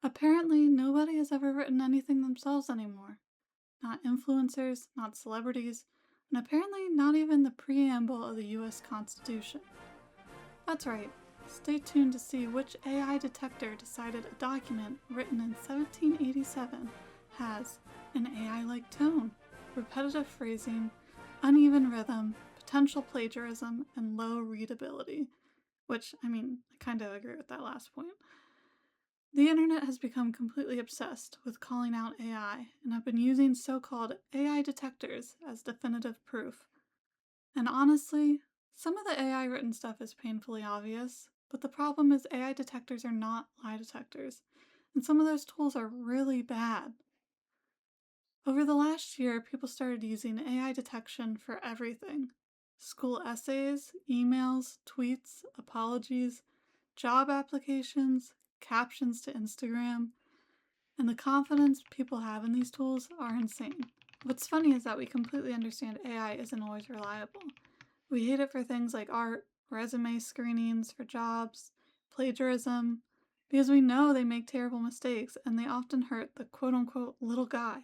Apparently, nobody has ever written anything themselves anymore. Not influencers, not celebrities, and apparently not even the preamble of the US Constitution. That's right, stay tuned to see which AI detector decided a document written in 1787 has an AI-like tone, repetitive phrasing, uneven rhythm, potential plagiarism, and low readability. Which, I kind of agree with that last point. The internet has become completely obsessed with calling out AI, and have been using so-called AI detectors as definitive proof. And honestly, some of the AI written stuff is painfully obvious, but the problem is AI detectors are not lie detectors, and some of those tools are really bad. Over the last year, people started using AI detection for everything. School essays, emails, tweets, apologies, job applications, captions to Instagram, and the confidence people have in these tools are insane. What's funny is that we completely understand AI isn't always reliable. We hate it for things like art, resume screenings for jobs, plagiarism, because we know they make terrible mistakes and they often hurt the quote-unquote little guy.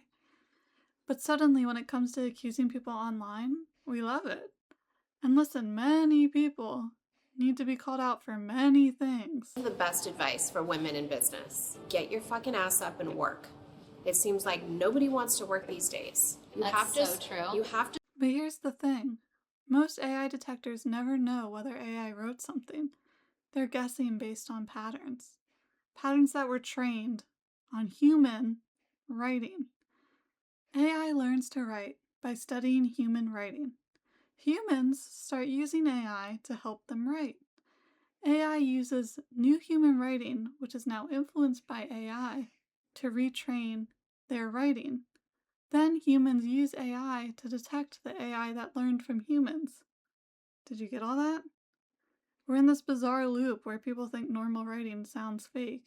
But suddenly when it comes to accusing people online, we love it. And listen, many people need to be called out for many things. The best advice for women in business: get your fucking ass up and work. It seems like nobody wants to work these days. That's so true. You have to. But here's the thing. Most AI detectors never know whether AI wrote something. They're guessing based on patterns. Patterns that were trained on human writing. AI learns to write by studying human writing. Humans start using AI to help them write. AI uses new human writing, which is now influenced by AI, to retrain their writing. Then humans use AI to detect the AI that learned from humans. Did you get all that? We're in this bizarre loop where people think normal writing sounds fake,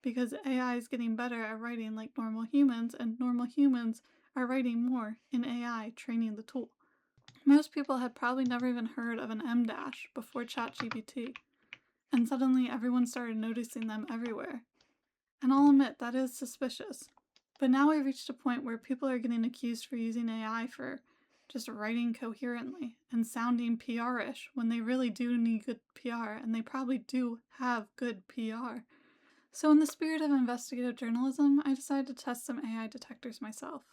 because AI is getting better at writing like normal humans, and normal humans are writing more in AI training the tool. Most people had probably never even heard of an M dash before ChatGPT, and suddenly everyone started noticing them everywhere. And I'll admit, that is suspicious. But now we've reached a point where people are getting accused for using AI for just writing coherently and sounding PR-ish when they really do need good PR, and they probably do have good PR. So in the spirit of investigative journalism, I decided to test some AI detectors myself.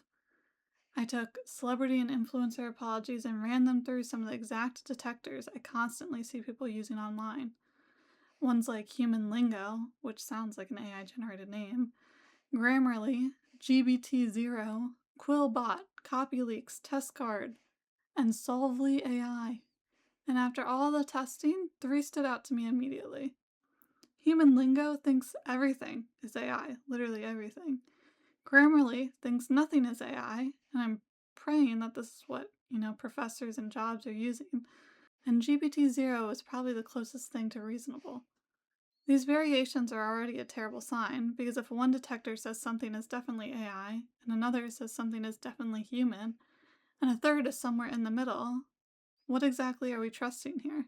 I took celebrity and influencer apologies and ran them through some of the exact detectors I constantly see people using online. Ones like Human Lingo, which sounds like an AI-generated name, Grammarly, GBT0, Quillbot, CopyLeaks, TestCard, and Solvely AI. And after all the testing, 3 stood out to me immediately. Human Lingo thinks everything is AI, literally everything. Grammarly thinks nothing is AI, and I'm praying that this is what, professors and jobs are using. And GPT-0 is probably the closest thing to reasonable. These variations are already a terrible sign, because if one detector says something is definitely AI, and another says something is definitely human, and a third is somewhere in the middle, what exactly are we trusting here?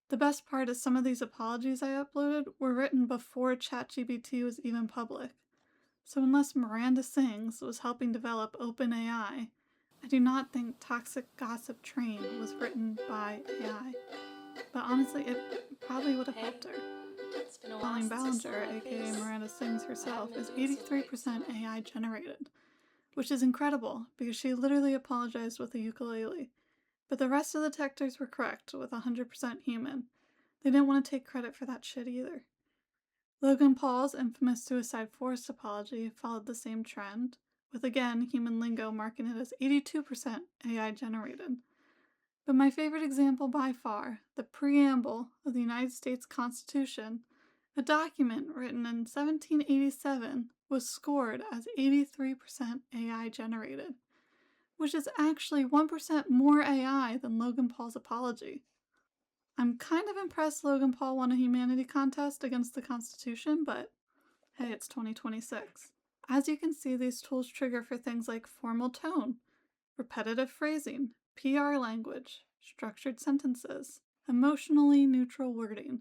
The best part is some of these apologies I uploaded were written before ChatGPT was even public. So unless Miranda Sings was helping develop OpenAI, I do not think Toxic Gossip Train was written by AI. But honestly, it probably would have helped her. Colleen Ballinger, aka Miranda Sings herself, is 83% AI generated, which is incredible because she literally apologized with a ukulele. But the rest of the detectors were correct, with 100% human. They didn't want to take credit for that shit either. Logan Paul's infamous Suicide Forest apology followed the same trend, with again Human Lingo marking it as 82% AI generated. But my favorite example by far, the Preamble of the United States Constitution, a document written in 1787, was scored as 83% AI generated, which is actually 1% more AI than Logan Paul's apology. I'm kind of impressed Logan Paul won a humanity contest against the Constitution, but hey, it's 2026. As you can see, these tools trigger for things like formal tone, repetitive phrasing, PR language, structured sentences, emotionally neutral wording,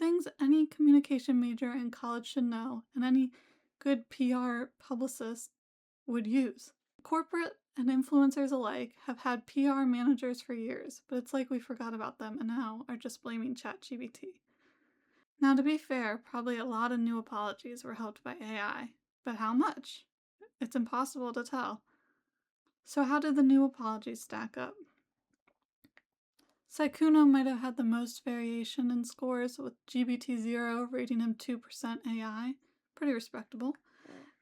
Things any communication major in college should know and any good PR publicist would use. Corporate and influencers alike have had PR managers for years, but it's like we forgot about them and now are just blaming ChatGPT. Now, to be fair, probably a lot of new apologies were helped by AI, but how much? It's impossible to tell. So, how did the new apologies stack up? Sykkuno might have had the most variation in scores, with GBT0 rating him 2% AI. Pretty respectable.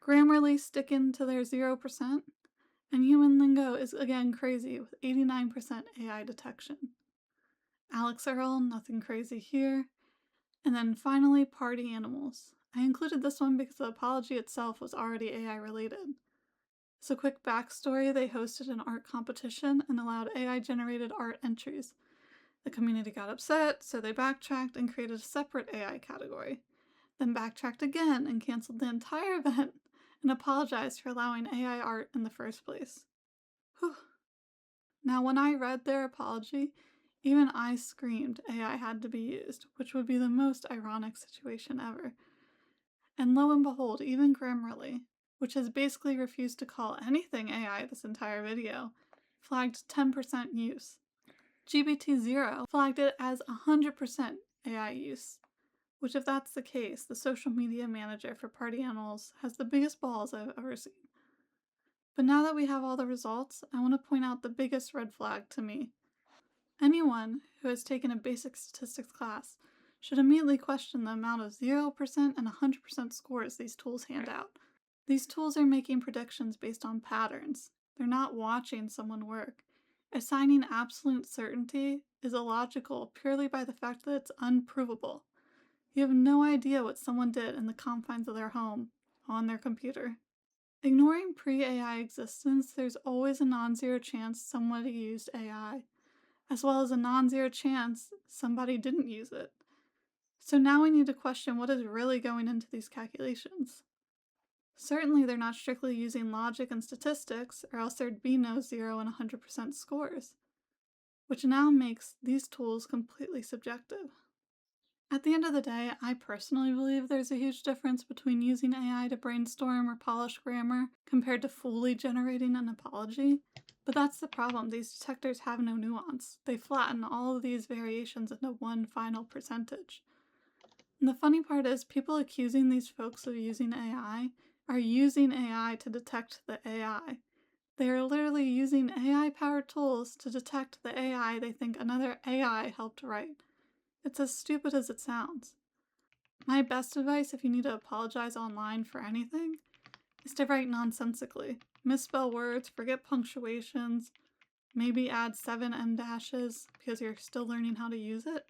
Grammarly sticking to their 0%. And Human Lingo is again crazy, with 89% AI detection. Alix Earle, nothing crazy here. And then finally, Party Animals. I included this one because the apology itself was already AI related. So, quick backstory, they hosted an art competition and allowed AI generated art entries. The community got upset, so they backtracked and created a separate AI category. Then backtracked again and canceled the entire event and apologized for allowing AI art in the first place. Whew. Now, when I read their apology, even I screamed AI had to be used, which would be the most ironic situation ever. And lo and behold, even Grammarly, which has basically refused to call anything AI this entire video, flagged 10% use. GBT0 flagged it as 100% AI use, which if that's the case, the social media manager for Party Animals has the biggest balls I've ever seen. But now that we have all the results, I want to point out the biggest red flag to me. Anyone who has taken a basic statistics class should immediately question the amount of 0% and 100% scores these tools hand out. These tools are making predictions based on patterns. They're not watching someone work. Assigning absolute certainty is illogical purely by the fact that it's unprovable. You have no idea what someone did in the confines of their home, on their computer. Ignoring pre-AI existence, there's always a non-zero chance somebody used AI, as well as a non-zero chance somebody didn't use it. So now we need to question what is really going into these calculations. Certainly they're not strictly using logic and statistics, or else there'd be no 0 and 100% scores, which now makes these tools completely subjective. At the end of the day, I personally believe there's a huge difference between using AI to brainstorm or polish grammar compared to fully generating an apology. But that's the problem, these detectors have no nuance. They flatten all of these variations into one final percentage. And the funny part is, people accusing these folks of using AI are using AI to detect the AI. They are literally using AI-powered tools to detect the AI they think another AI helped write. It's as stupid as it sounds. My best advice if you need to apologize online for anything is to write nonsensically. Misspell words, forget punctuations, maybe add 7 em dashes because you're still learning how to use it.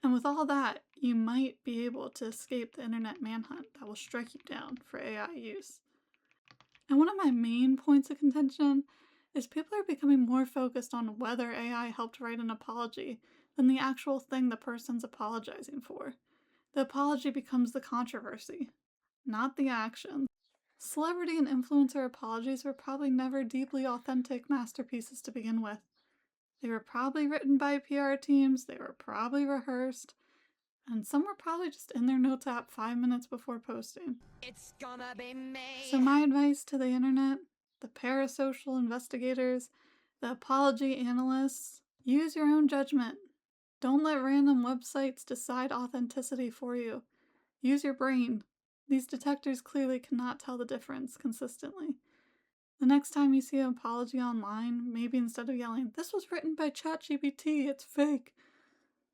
And with all that, you might be able to escape the internet manhunt that will strike you down for AI use. And one of my main points of contention is people are becoming more focused on whether AI helped write an apology than the actual thing the person's apologizing for. The apology becomes the controversy, not the action. Celebrity and influencer apologies were probably never deeply authentic masterpieces to begin with. They were probably written by PR teams, they were probably rehearsed, and some were probably just in their notes app 5 minutes before posting. It's gonna be me. So my advice to the internet, the parasocial investigators, the apology analysts, use your own judgment. Don't let random websites decide authenticity for you. Use your brain. These detectors clearly cannot tell the difference consistently. The next time you see an apology online, maybe instead of yelling, "This was written by ChatGPT, it's fake,"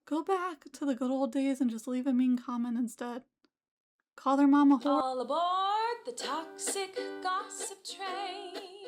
go back to the good old days and just leave a mean comment instead. Call their mom a whore. All aboard the toxic gossip train.